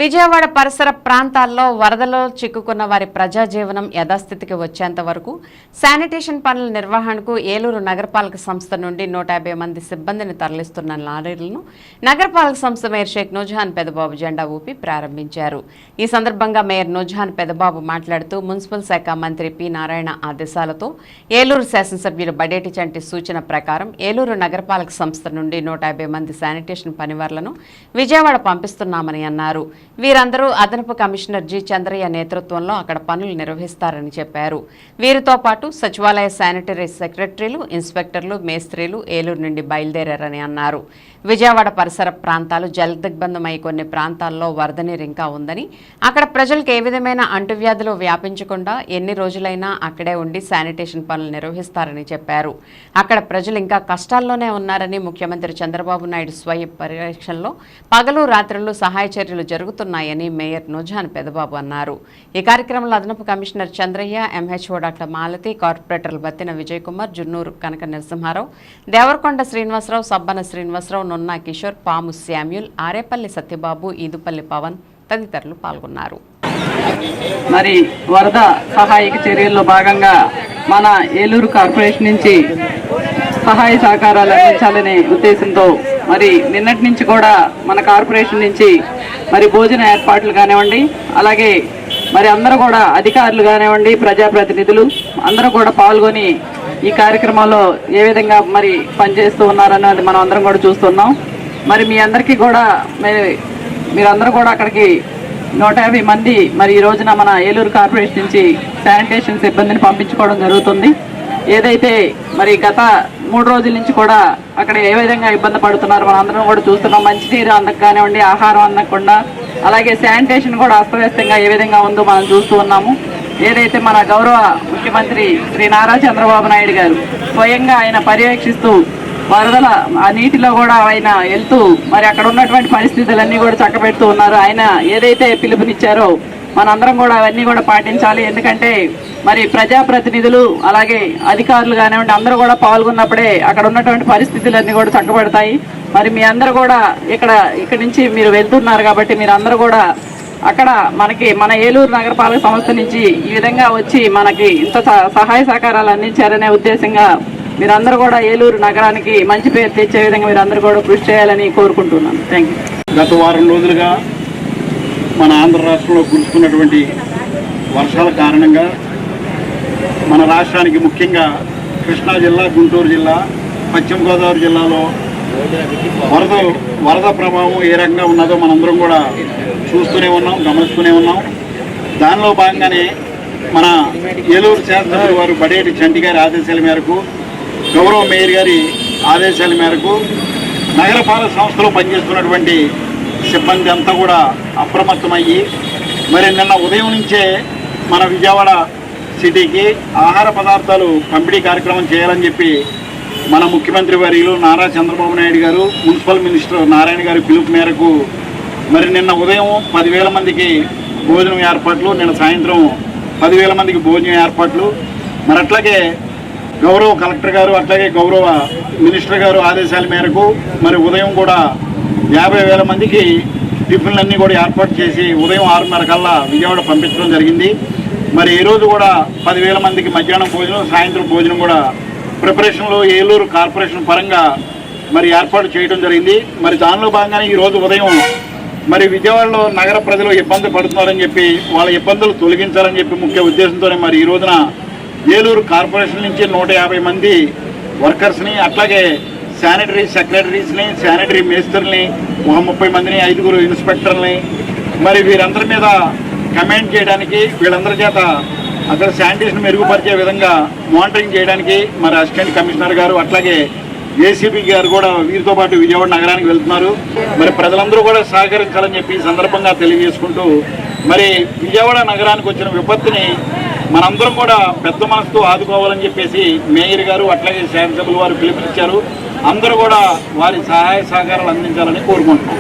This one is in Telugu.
విజయవాడ పరిసర ప్రాంతాల్లో వరదలో చిక్కుకున్న వారి ప్రజాజీవనం యథాస్థితికి వచ్చేంత వరకు శానిటేషన్ పనుల నిర్వహణకు ఏలూరు నగరపాలక సంస్థ నుండి 150 మంది సిబ్బందిని తరలిస్తున్న లారీలను నగరపాలక సంస్థ మేయర్ షేక్ నూజహాన్ పెదబాబు జెండా ఊపి ప్రారంభించారు. ఈ సందర్భంగా మేయర్ నూజహాన్ పెదబాబు మాట్లాడుతూ మున్సిపల్ శాఖ మంత్రి పి నారాయణ ఆదేశాలతో ఏలూరు శాసనసభ్యులు బడేటి చంటి సూచన ప్రకారం ఏలూరు నగరపాలక సంస్థ నుండి 150 మంది శానిటేషన్ పనివార్లను విజయవాడ పంపిస్తున్నామని అన్నారు. వీరందరూ అదనపు కమిషనర్ జి చంద్రయ్య నేతృత్వంలో అక్కడ పనులు నిర్వహిస్తారని చెప్పారు. వీరితో పాటు సచివాలయ శానిటరీ సెక్రటరీలు, ఇన్స్పెక్టర్లు, మేస్త్రీలు ఏలూరు నుండి బయలుదేరారని అన్నారు. విజయవాడ పరిసర ప్రాంతాలు జలదిగ్బంధమై కొన్ని ప్రాంతాల్లో వరద నీరు ఇంకా ఉందని, అక్కడ ప్రజలకు ఏ విధమైన అంటువ్యాధులు వ్యాపించకుండా ఎన్ని రోజులైనా అక్కడే ఉండి శానిటేషన్ పనులు నిర్వహిస్తారని చెప్పారు. అక్కడ ప్రజలు ఇంకా కష్టాల్లోనే ఉన్నారని, ముఖ్యమంత్రి చంద్రబాబు నాయుడు స్వయం పర్యవేక్షణలో పగలు రాత్రులు సహాయ చర్యలు జరుగుతున్నాయని మేయర్ నూజహాన్ పెదబాబు అన్నారు. ఈ కార్యక్రమంలో అదనపు commissioner Chandraiah, MHO doctor Malathi, కార్పొరేటర్లు బత్తిన విజయ్ కుమార్, జున్నూరు కనక నరసింహారావు, దేవరకొండ శ్రీనివాసరావు, సబ్బన శ్రీనివాసరావు, నున్నా కిషోర్, పాము శామ్యూల్, ఆరేపల్లి సత్యబాబు, ఈదుపల్లి పవన్ తదితరులు పాల్గొన్నారు. మరి వరద సహాయక చర్యల్లో భాగంగా మన ఏలూరు కార్పొరేషన్ నుంచి సహాయ సహకారాలు అందించాలనే ఉద్దేశంతో మరి నిన్నటి నుంచి కూడా మన కార్పొరేషన్ నుంచి మరి భోజన ఏర్పాట్లు కానివ్వండి, అలాగే మరి అందరూ కూడా అధికారులు కానివ్వండి, ప్రజాప్రతినిధులు అందరూ కూడా పాల్గొని ఈ కార్యక్రమంలో ఏ విధంగా మరి పనిచేస్తూ ఉన్నారన్నది మనం అందరం కూడా చూస్తున్నాం. మరి మీ అందరికీ కూడా మీరందరూ కూడా అక్కడికి 150 మంది మరి ఈ రోజున మన ఏలూరు కార్పొరేషన్ నుంచి శానిటేషన్ సిబ్బందిని పంపించుకోవడం జరుగుతుంది. ఏదైతే మరి గత 3 రోజుల నుంచి కూడా అక్కడ ఏ విధంగా ఇబ్బంది పడుతున్నారో మనం అందరం కూడా చూస్తున్నాం. మంచినీరు అందక కానివ్వండి, ఆహారం అందకుండా, అలాగే శానిటేషన్ కూడా అస్తవ్యస్తంగా ఏ విధంగా ఉందో మనం చూస్తూ ఉన్నాము. ఏదైతే మన గౌరవ ముఖ్యమంత్రి శ్రీ నారా చంద్రబాబు నాయుడు గారు స్వయంగా ఆయన పర్యవేక్షిస్తూ వరదల ఆ నీటిలో కూడా ఆయన వెళ్తూ మరి అక్కడ ఉన్నటువంటి పరిస్థితులన్నీ కూడా చక్కబెడుతూ ఉన్నారు. ఆయన ఏదైతే పిలుపునిచ్చారో మనందరం కూడా అవన్నీ కూడా పాటించాలి. ఎందుకంటే మరి ప్రజాప్రతినిధులు అలాగే అధికారులు కానివ్వండి అందరూ కూడా పాల్గొన్నప్పుడే అక్కడ ఉన్నటువంటి పరిస్థితులన్నీ కూడా చక్కబడతాయి. మరి మీ అందరూ కూడా ఇక్కడి నుంచి మీరు వెళ్తున్నారు కాబట్టి మీరు అందరూ కూడా అక్కడ మన ఏలూరు నగరపాలక సంస్థ నుంచి ఈ విధంగా వచ్చి మనకి ఇంత సహాయ సహకారాలు అందించారనే ఉద్దేశంగా మీరందరూ కూడా ఏలూరు నగరానికి మంచి పేరు తెచ్చే విధంగా మీరందరూ కూడా కృషి చేయాలని కోరుకుంటున్నాను. Thank you. గత వారం రోజులుగా మన ఆంధ్ర రాష్ట్రంలో కురుస్తున్నటువంటి వర్షాల కారణంగా మన రాష్ట్రానికి ముఖ్యంగా కృష్ణా జిల్లా, గుంటూరు జిల్లా, పశ్చిమ గోదావరి జిల్లాలో వరద ప్రభావం ఏ రకంగా ఉన్నదో మనందరం కూడా చూస్తూనే ఉన్నాం, గమనిస్తూనే ఉన్నాం. దానిలో భాగంగానే మన ఏలూరు శాసనసభ్యులు వారు బడేటి చంటి గారి ఆదేశాల మేరకు, గౌరవ మేయర్ గారి ఆదేశాల మేరకు నగరపాలక సంస్థలో పనిచేస్తున్నటువంటి సిబ్బంది అంతా కూడా అప్రమత్తమయ్యి మరి నిన్న ఉదయం నుంచే మన విజయవాడ సిటీకి ఆహార పదార్థాలు పంపిణీ కార్యక్రమం చేయాలని చెప్పి మన ముఖ్యమంత్రి వర్యులు నారా చంద్రబాబు నాయుడు గారు, మున్సిపల్ మినిస్టర్ నారాయణ గారి పిలుపు మేరకు మరి నిన్న ఉదయం 10,000 మందికి భోజనం ఏర్పాట్లు, నిన్న సాయంత్రం 10,000 మందికి భోజనం ఏర్పాట్లు, మరి అట్లాగే గౌరవ కలెక్టర్ గారు అట్లాగే గౌరవ మినిస్టర్ గారు ఆదేశాల మేరకు మరి ఉదయం కూడా 50,000 మందికి టిఫిన్లన్నీ కూడా ఏర్పాటు చేసి ఉదయం 6:30 కల్లా విజయవాడ పంపించడం జరిగింది. మరి ఈరోజు కూడా 10,000 మందికి మధ్యాహ్నం భోజనం, సాయంత్రం భోజనం కూడా ప్రిపరేషన్లో ఏలూరు కార్పొరేషన్ పరంగా మరి ఏర్పాటు చేయడం జరిగింది. మరి దానిలో భాగంగానే ఈరోజు ఉదయం మరి విజయవాడలో నగర ప్రజలు ఇబ్బంది పడుతున్నారని చెప్పి వాళ్ళ ఇబ్బందులు తొలగించాలని చెప్పి ముఖ్య ఉద్దేశంతోనే మరి ఈ రోజున ఏలూరు కార్పొరేషన్ నుంచి 150 మంది వర్కర్స్ని, అట్లాగే శానిటరీ సెక్రటరీస్ని, శానిటరీ మేస్టర్ని 30 మందిని, 5 ఇన్స్పెక్టర్ని మరి వీరందరి మీద కమాండ్ చేయడానికి, వీళ్ళందరి చేత అక్కడ శానిటేషన్ మెరుగుపరిచే విధంగా మానిటరింగ్ చేయడానికి మరి అసిస్టెంట్ కమిషనర్ గారు అట్లాగే ఏసీపీ గారు కూడా వీరితో పాటు విజయవాడ నగరానికి వెళ్తున్నారు. మరి ప్రజలందరూ కూడా సహకరించాలని చెప్పి ఈ సందర్భంగా తెలియజేసుకుంటూ మరి విజయవాడ నగరానికి వచ్చిన విపత్తుని మనందరం కూడా పెద్ద మనసుతో ఆదుకోవాలని చెప్పేసి మేయర్ గారు అట్లాగే శాసనసభ్యుల వారు పిలుపునిచ్చారు. అందరూ కూడా వారి సహాయ సహకారాలు అందించాలని కోరుకుంటున్నాం.